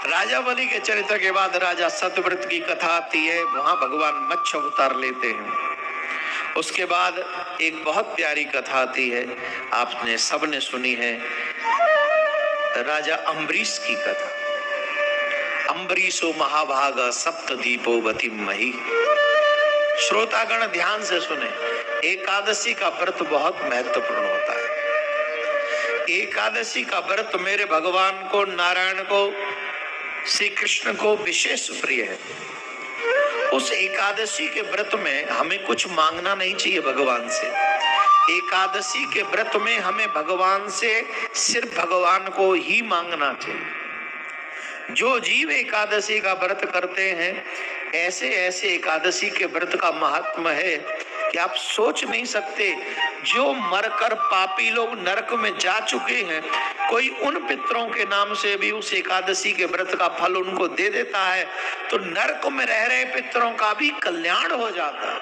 राजा बलि के चरित्र के बाद राजा सत्यव्रत की कथा आती है, वहां भगवान मत्स्य अवतार लेते हैं। उसके बाद एक बहुत प्यारी कथा आती है, आपने सबने सुनी है, राजा अम्बरीश की कथा। अम्बरीशो महाभाग सप्तदीपो गतिमहि। श्रोतागण ध्यान से सुने, एकादशी का व्रत बहुत महत्वपूर्ण होता है। एकादशी का व्रत मेरे भगवान को, नारायण को, श्री कृष्ण को विशेष प्रिय है। उस एकादशी के व्रत में हमें कुछ मांगना नहीं चाहिए भगवान से। एकादशी के व्रत में हमें भगवान से सिर्फ भगवान को ही मांगना चाहिए। जो जीव एकादशी का व्रत करते हैं, ऐसे ऐसे एकादशी के व्रत का महात्मा है कि आप सोच नहीं सकते। जो मरकर पापी लोग नरक में जा चुके हैं, कोई उन पितरों के नाम से भी उस एकादशी के व्रत का फल उनको दे देता है, तो नरक में रह रहे पितरों का भी कल्याण हो जाता है।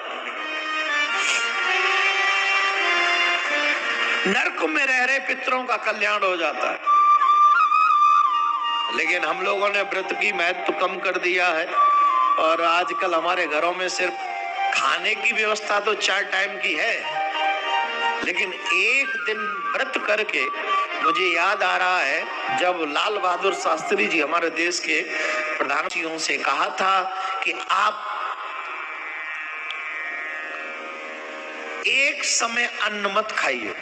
नरक में रह रहे पितरों का कल्याण हो जाता है। लेकिन हम लोगों ने व्रत की महत्व कम कर दिया है, और आजकल हमारे घरों में सिर्फ खाने की व्यवस्था तो 4 टाइम की है, लेकिन एक दिन व्रत करके मुझे याद आ रहा है, जब लाल बहादुर शास्त्री जी हमारे देश के प्रधानमंत्रियों से कहा था कि आप एक समय अन्न मत खाइए,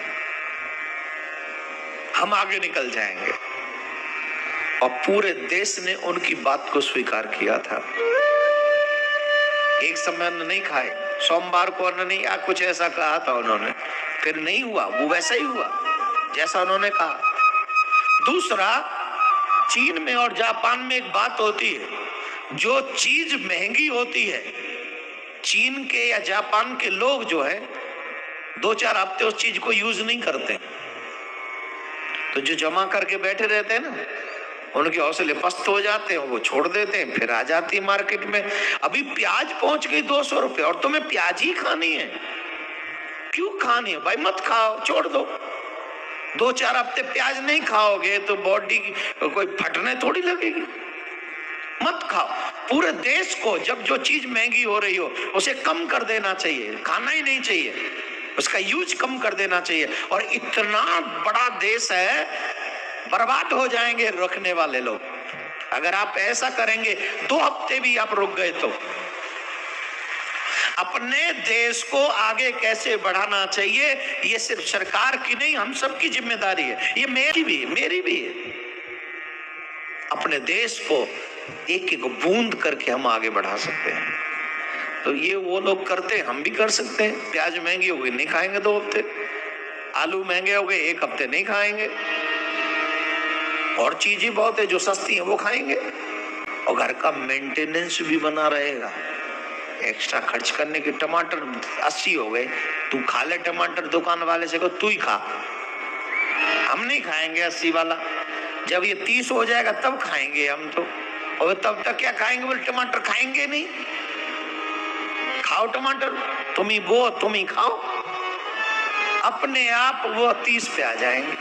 हम आगे निकल जाएंगे। और पूरे देश ने उनकी बात को स्वीकार किया था। एक समय अन्न नहीं खाए, सोमवार को अन्न नहीं, या कुछ ऐसा कहा था उन्होंने, फिर नहीं हुआ, वो वैसा ही हुआ जैसा उन्होंने कहा। दूसरा, चीन में और जापान में एक बात होती है, जो चीज महंगी होती है, चीन के या जापान के लोग जो है 2-4 हफ्ते उस चीज को यूज नहीं करते। तो जो जमा करके बैठे रहते हैं ना, उनके हौसले पस्त हो जाते हैं, वो छोड़ देते हैं, फिर आ जाती है मार्केट में। अभी प्याज पहुंच गई 200 रुपए, और तुम्हें प्याज ही खानी है। क्यों खानी है भाई? मत खाओ, छोड़ दो। 2-4 हफ्ते प्याज नहीं खाओगे तो बॉडी कोई फटने थोड़ी लगेगी। मत खाओ। पूरे देश को जब जो चीज महंगी हो रही हो उसे कम कर देना चाहिए, खाना ही नहीं चाहिए, उसका यूज कम कर देना चाहिए। और इतना बड़ा देश है, बर्बाद हो जाएंगे रखने वाले लोग अगर आप ऐसा करेंगे। 2 हफ्ते भी आप रुक गए तो। अपने देश को आगे कैसे बढ़ाना चाहिए, ये सिर्फ सरकार की नहीं, हम सबकी जिम्मेदारी है। ये मेरी भी है, मेरी भी है। अपने देश को एक एक बूंद करके हम आगे बढ़ा सकते हैं। तो ये वो लोग करते हैं, हम भी कर सकते हैं। प्याज महंगी हो गई, नहीं खाएंगे 2 हफ्ते। आलू महंगे हो गए, 1 हफ्ते नहीं खाएंगे। और चीजें बहुत है जो सस्ती है, वो खाएंगे। और घर का मेंटेनेंस भी बना रहेगा। एक्स्ट्रा खर्च करने के, टमाटर 80 हो गए, तू खा ले टमाटर, दुकान वाले से कहो तू ही खा, हम नहीं खाएंगे 80 वाला। जब ये 30 हो जाएगा तब खाएंगे हम तो। और तब तक क्या खाएंगे? बोले टमाटर खाएंगे नहीं। खाओ टमाटर, तुम ही बो, तुम ही खाओ, अपने आप वो 30 पे आ जाएंगे।